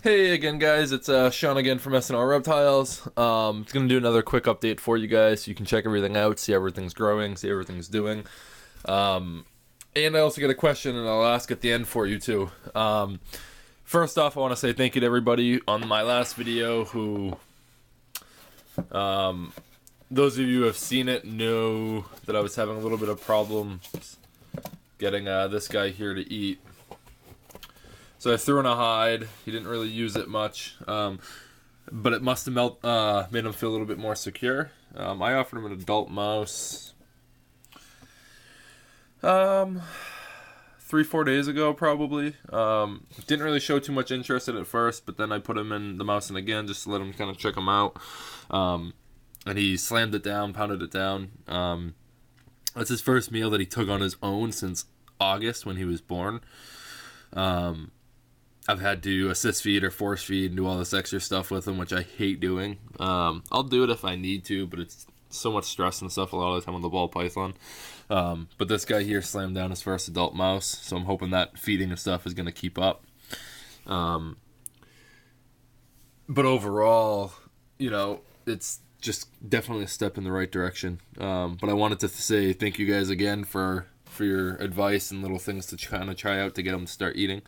Hey again, guys. It's Sean again from S&LReptiles. It's gonna do another quick update for you guys, so you can check everything out, see how everything's growing, see how everything's doing. Um, and I also get a question, and I'll ask at the end for you too. First off, I want to say thank you to everybody on my last video who, those of you who have seen it know that I was having a little bit of problems getting this guy here to eat. So I threw in a hide. He didn't really use it much, but it must have made him feel a little bit more secure. I offered him an adult mouse 3-4 days ago, probably. Didn't really show too much interest in it at first, but then I put him in the mouse in again just to let him kind of check him out. And he slammed it down, pounded it down. That's his first meal that he took on his own since August when he was born. I've had to assist feed or force feed and do all this extra stuff with him, which I hate doing. I'll do it if I need to, but it's so much stress and stuff a lot of the time on the ball python. But this guy here slammed down his first adult mouse, so I'm hoping that feeding and stuff is going to keep up. But overall, it's just definitely a step in the right direction. But I wanted to say thank you guys again for your advice and little things to kind of try out to get him to start eating.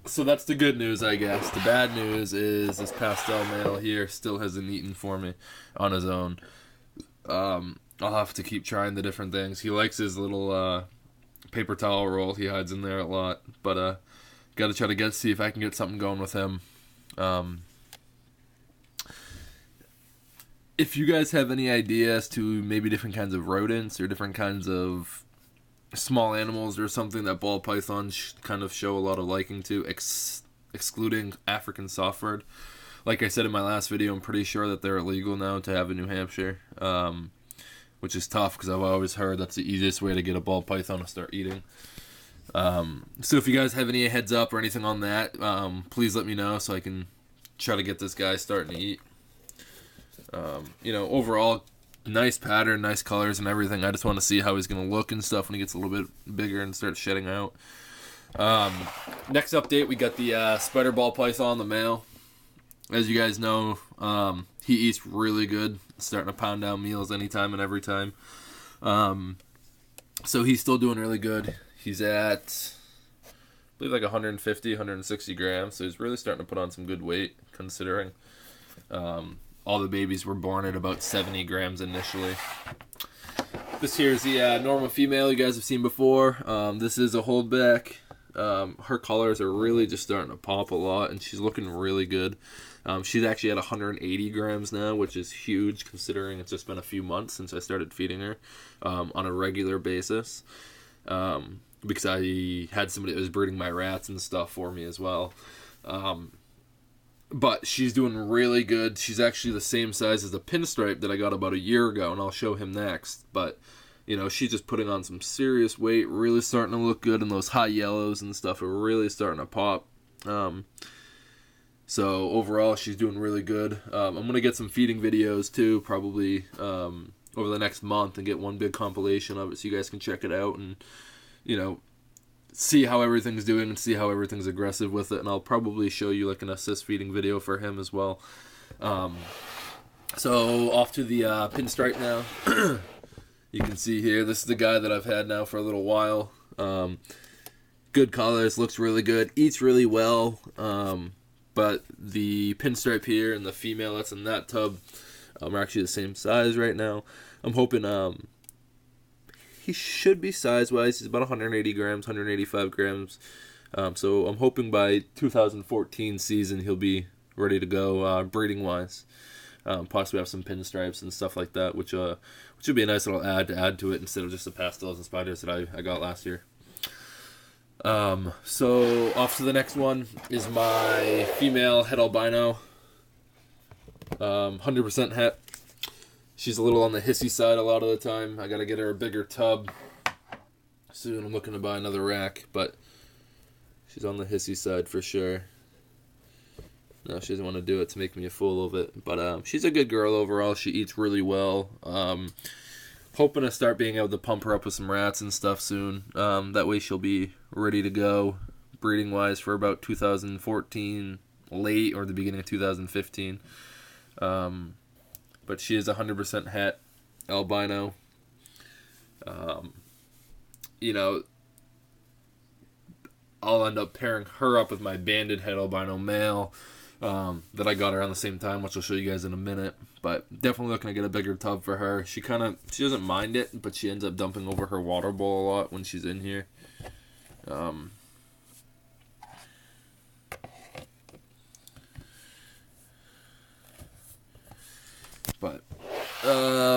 So that's the good news, I guess. The bad news is this pastel male here still hasn't eaten for me on his own. I'll have to keep trying the different things. He likes his little paper towel roll. He hides in there a lot. But gotta try to see if I can get something going with him. If you guys have any ideas to maybe different kinds of rodents or different kinds of small animals or something that ball pythons kind of show a lot of liking to, excluding African softbird. Like I said in my last video, I'm pretty sure that they're illegal now to have in New Hampshire, which is tough because I've always heard that's the easiest way to get a ball python to start eating. So if you guys have any heads up or anything on that, please let me know so I can try to get this guy starting to eat. Overall, nice pattern, nice colors and everything. I just want to see how he's going to look and stuff when he gets a little bit bigger and starts shedding out. Next update, we got the spider ball python, the male. As you guys know, he eats really good, starting to pound down meals anytime and every time. So he's still doing really good. He's at, I believe, like 150, 160 grams, so he's really starting to put on some good weight, considering all the babies were born at about 70 grams initially. This here is the normal female you guys have seen before. This is a holdback. Her colors are really just starting to pop a lot, and she's looking really good. She's actually at 180 grams now, which is huge considering it's just been a few months since I started feeding her on a regular basis. Because I had somebody that was breeding my rats and stuff for me as well. But she's doing really good. She's actually the same size as the pinstripe that I got about a year ago, and I'll show him next. But, she's just putting on some serious weight, really starting to look good, and those high yellows and stuff are really starting to pop. So overall, she's doing really good. I'm going to get some feeding videos too, probably over the next month, and get one big compilation of it so you guys can check it out and, see how everything's doing and see how everything's aggressive with it. And I'll probably show you like an assist feeding video for him as well. So off to the pinstripe now. You can see here, this is the guy that I've had now for a little while. Good colors, looks really good, eats really well. But the pinstripe here and the female that's in that tub are actually the same size right now. I'm hoping he should be size-wise. He's about 180 grams, 185 grams. So I'm hoping by 2014 season he'll be ready to go breeding-wise. Possibly have some pinstripes and stuff like that, which would be a nice little add to it instead of just the pastels and spiders that I got last year. So off to the next one is my female het albino. 100% het. She's a little on the hissy side a lot of the time. I gotta get her a bigger tub soon. I'm looking to buy another rack, but she's on the hissy side for sure. No, she doesn't want to do it to make me a fool of it. But she's a good girl overall. She eats really well. Hoping to start being able to pump her up with some rats and stuff soon. That way she'll be ready to go. breeding wise for about 2014 late or the beginning of 2015. But she is 100% het albino. You know, I'll end up pairing her up with my banded het albino male that I got around the same time, which I'll show you guys in a minute. But definitely looking to get a bigger tub for her. She doesn't mind it, but she ends up dumping over her water bowl a lot when she's in here.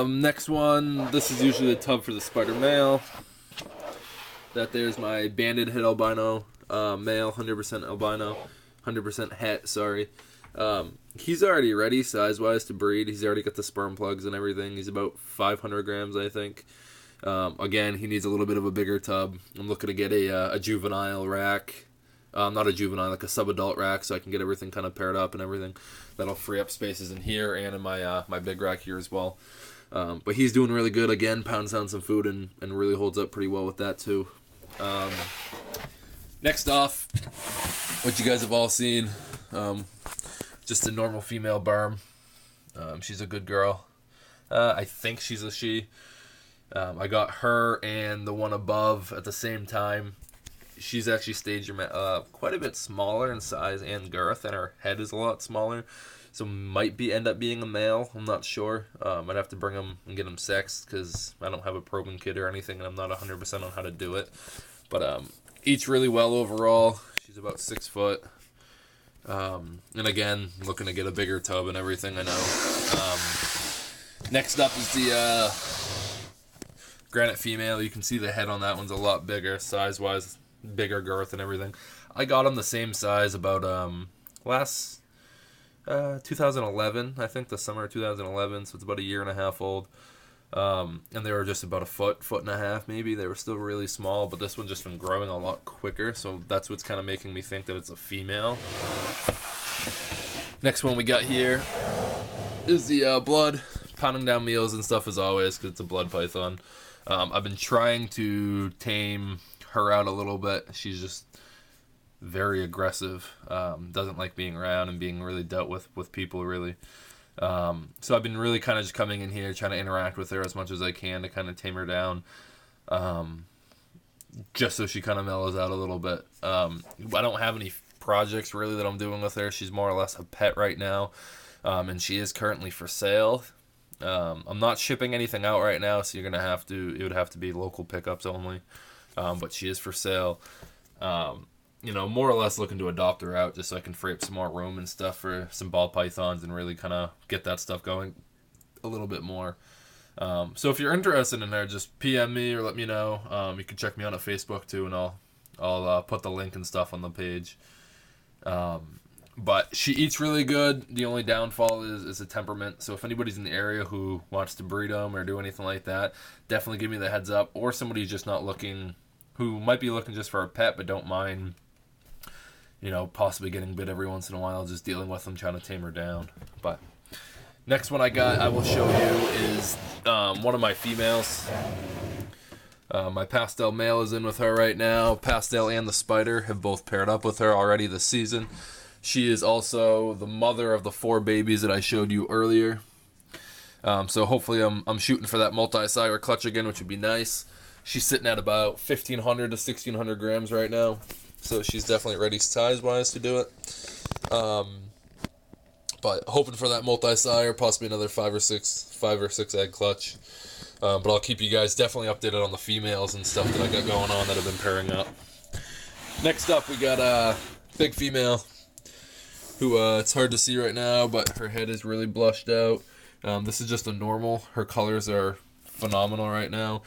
Next one, this is usually the tub for the spider male. That there's my banded het albino male, 100% albino, 100% het, sorry. He's already ready size-wise to breed. He's already got the sperm plugs and everything. He's about 500 grams, I think. Again, he needs a little bit of a bigger tub. I'm looking to get a juvenile rack. Not a juvenile, like a sub-adult rack, so I can get everything kind of paired up and everything. That'll free up spaces in here and in my big rack here as well. But he's doing really good. Again, pounds down some food and really holds up pretty well with that too. Next off, what you guys have all seen, just a normal female barm. She's a good girl. I think she's a she. I got her and the one above at the same time. She's actually staged quite a bit smaller in size and girth, and her head is a lot smaller. So might end up being a male. I'm not sure. I'd have to bring him and get him sexed because I don't have a probing kit or anything, and I'm not 100% on how to do it. But eats really well overall. She's about 6 foot. And again, looking to get a bigger tub and everything, I know. Next up is the granite female. You can see the head on that one's a lot bigger, size-wise, bigger girth and everything. I got them the same size about last 2011, I think, the summer of 2011, so it's about a year and a half old. And they were just about a foot and a half maybe. They were still really small, but this one's just been growing a lot quicker, so that's what's kind of making me think that it's a female. Next one we got here is the blood, pounding down meals and stuff as always because it's a blood python. I've been trying to tame her out a little bit. She's just very aggressive, doesn't like being around and being really dealt with people really. So I've been really kind of just coming in here trying to interact with her as much as I can to kind of tame her down, just so she kind of mellows out a little bit. I don't have any projects really that I'm doing with her. She's more or less a pet right now, and she is currently for sale. I'm not shipping anything out right now, so it would have to be local pickups only, but she is for sale. More or less looking to adopt her out just so I can free up some more room and stuff for some ball pythons and really kind of get that stuff going a little bit more. So if you're interested in her, just PM me or let me know. You can check me out on Facebook too, and I'll put the link and stuff on the page. But she eats really good. The only downfall is the temperament. So if anybody's in the area who wants to breed them or do anything like that, definitely give me the heads up. Or somebody's just not looking, who might be looking just for a pet but don't mind, possibly getting bit every once in a while, just dealing with them, trying to tame her down. But next one I will show you is one of my females. My pastel male is in with her right now. Pastel and the spider have both paired up with her already this season. She is also the mother of the 4 babies that I showed you earlier. So hopefully I'm shooting for that multi-sire clutch again, which would be nice. She's sitting at about 1,500 to 1,600 grams right now. So she's definitely ready size-wise to do it. But hoping for that multi-sire, possibly another 5 or 6 egg clutch. But I'll keep you guys definitely updated on the females and stuff that I got going on that have been pairing up. Next up, we got a big female who it's hard to see right now, but her head is really blushed out. This is just a normal. Her colors are phenomenal right now.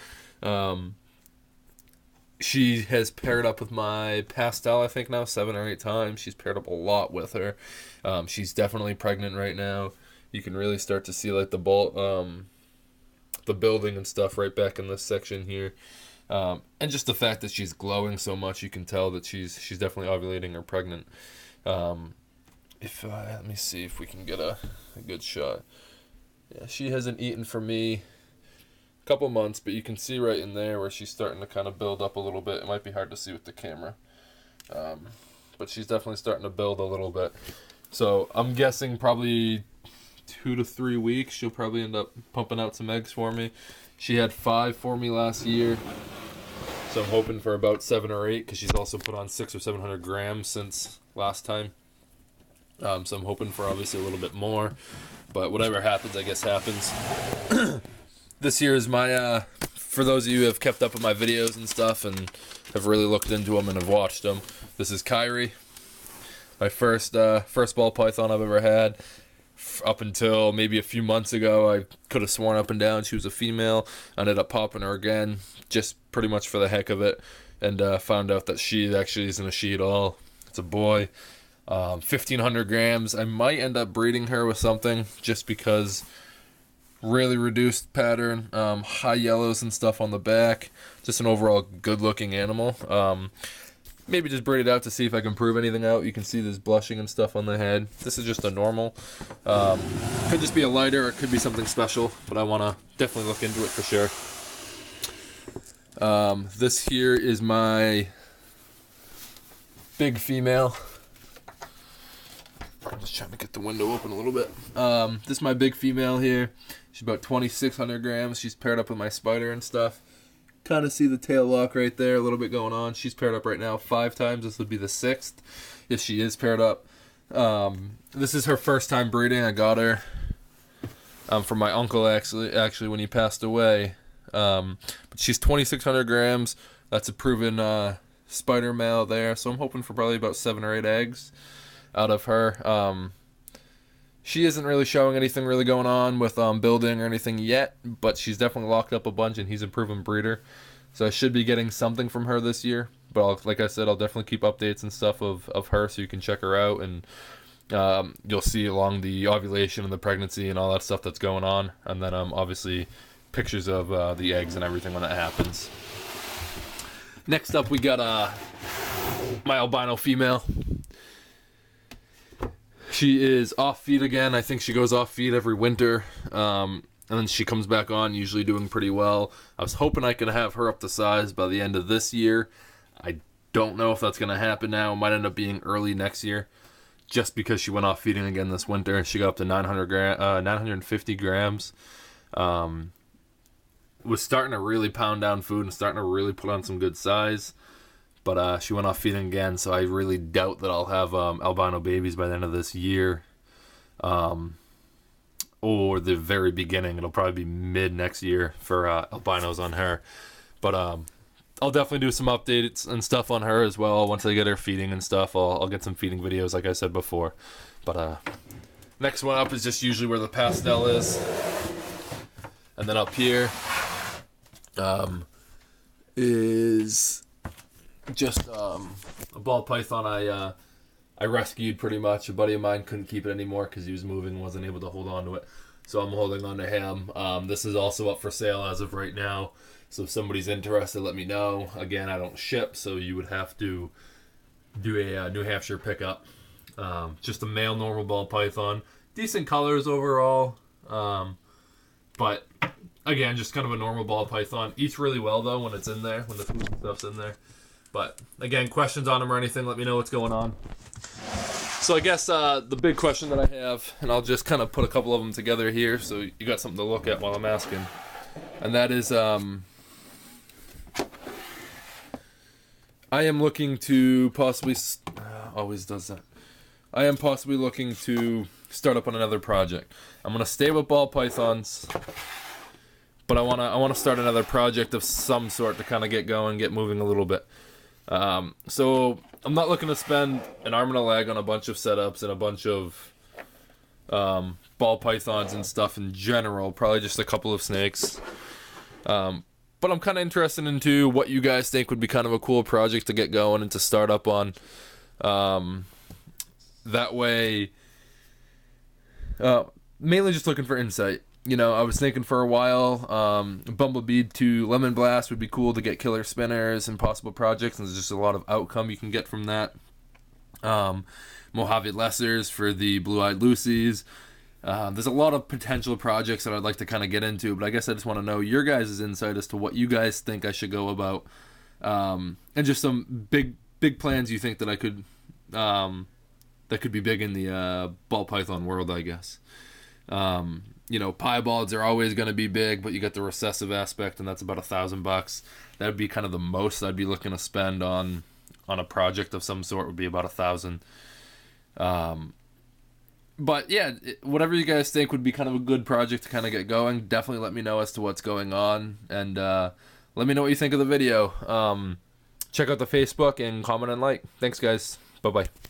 She has paired up with my pastel, I think now 7 or 8 times. She's paired up a lot with her. She's definitely pregnant right now. You can really start to see like the building and stuff right back in this section here. And just the fact that she's glowing so much, you can tell that she's definitely ovulating or pregnant. Let me see if we can get a good shot. Yeah, she hasn't eaten for me a couple months, but you can see right in there where she's starting to kind of build up a little bit. It might be hard to see with the camera, But she's definitely starting to build a little bit. So I'm guessing probably 2 to 3 weeks she'll probably end up pumping out some eggs for me. She had 5 for me last year, so I'm hoping for about 7 or 8, because she's also put on 600 or 700 grams since last time. So I'm hoping for obviously a little bit more, but whatever happens, I guess happens. This here is my, for those of you who have kept up with my videos and stuff and have really looked into them and have watched them, this is Kyrie, my first ball python I've ever had. Up until maybe a few months ago, I could have sworn up and down she was a female. I ended up popping her again, just pretty much for the heck of it, and found out that she actually isn't a she at all. It's a boy. 1,500 grams. I might end up breeding her with something, just because really reduced pattern, high yellows and stuff on the back, just an overall good looking animal. Maybe just breed it out to see if I can prove anything out. You can see there's blushing and stuff on the head. This is just a normal. Could just be a lighter, or it could be something special, but I want to definitely look into it for sure. This here is my big female. I'm just trying to get the window open a little bit. This is my big female here. She's about 2,600 grams. She's paired up with my spider and stuff. Kind of see the tail lock right there, a little bit going on. She's paired up right now 5 times. This would be the 6th if she is paired up. This is her first time breeding. I got her from my uncle actually when he passed away. But she's 2,600 grams. That's a proven spider male there. So I'm hoping for probably about 7 or 8 eggs out of her. She isn't really showing anything really going on with building or anything yet, but she's definitely locked up a bunch, and he's a proven breeder. So I should be getting something from her this year. But like I said, I'll definitely keep updates and stuff of her, so you can check her out, and you'll see along the ovulation and the pregnancy and all that stuff that's going on. And then obviously pictures of the eggs and everything when that happens. Next up, we got my albino female. She is off feed again. I think she goes off feed every winter, and then she comes back on, usually doing pretty well. I was hoping I could have her up to size by the end of this year. I don't know if that's going to happen now. It might end up being early next year, just because she went off feeding again this winter, and she got up to 950 grams. Was starting to really pound down food and starting to really put on some good size. But she went off feeding again, so I really doubt that I'll have albino babies by the end of this year. Or the very beginning. It'll probably be mid next year for albinos on her. But I'll definitely do some updates and stuff on her as well. Once I get her feeding and stuff, I'll get some feeding videos like I said before. But next one up is just usually where the pastel is. And then up here is just a ball python I rescued pretty much. A buddy of mine couldn't keep it anymore because he was moving and wasn't able to hold on to it. So I'm holding on to him. This is also up for sale as of right now. So if somebody's interested, let me know. Again, I don't ship, so you would have to do a New Hampshire pickup. Just a male normal ball python. Decent colors overall. But again, just kind of a normal ball python. Eats really well though when it's in there, when the food and stuff's in there. But again, questions on them or anything, let me know what's going on. So I guess the big question that I have, and I'll just kind of put a couple of them together here so you got something to look at while I'm asking. And that is, I am looking to possibly, always does that. I am possibly looking to start up on another project. I'm going to stay with ball pythons, but I want to start another project of some sort to kind of get going, get moving a little bit. So I'm not looking to spend an arm and a leg on a bunch of setups and a bunch of ball pythons and stuff in general. Probably just a couple of snakes. But I'm kind of interested into what you guys think would be kind of a cool project to get going and to start up on. That way, mainly just looking for insight. You know, I was thinking for a while, Bumblebee to Lemon Blast would be cool to get killer spinners and possible projects, and there's just a lot of outcome you can get from that. Mojave Lessers for the Blue-Eyed Lucies. There's a lot of potential projects that I'd like to kind of get into, but I guess I just want to know your guys' insight as to what you guys think I should go about. And just some big big plans you think that I could that could be big in the ball python world, I guess. Piebalds are always going to be big, but you get the recessive aspect, and that's about $1,000. That would be kind of the most I'd be looking to spend on a project of some sort, would be about $1,000. But yeah, whatever you guys think would be kind of a good project to kind of get going, definitely let me know as to what's going on, and let me know what you think of the video. Check out the Facebook and comment and like. Thanks, guys. Bye-bye.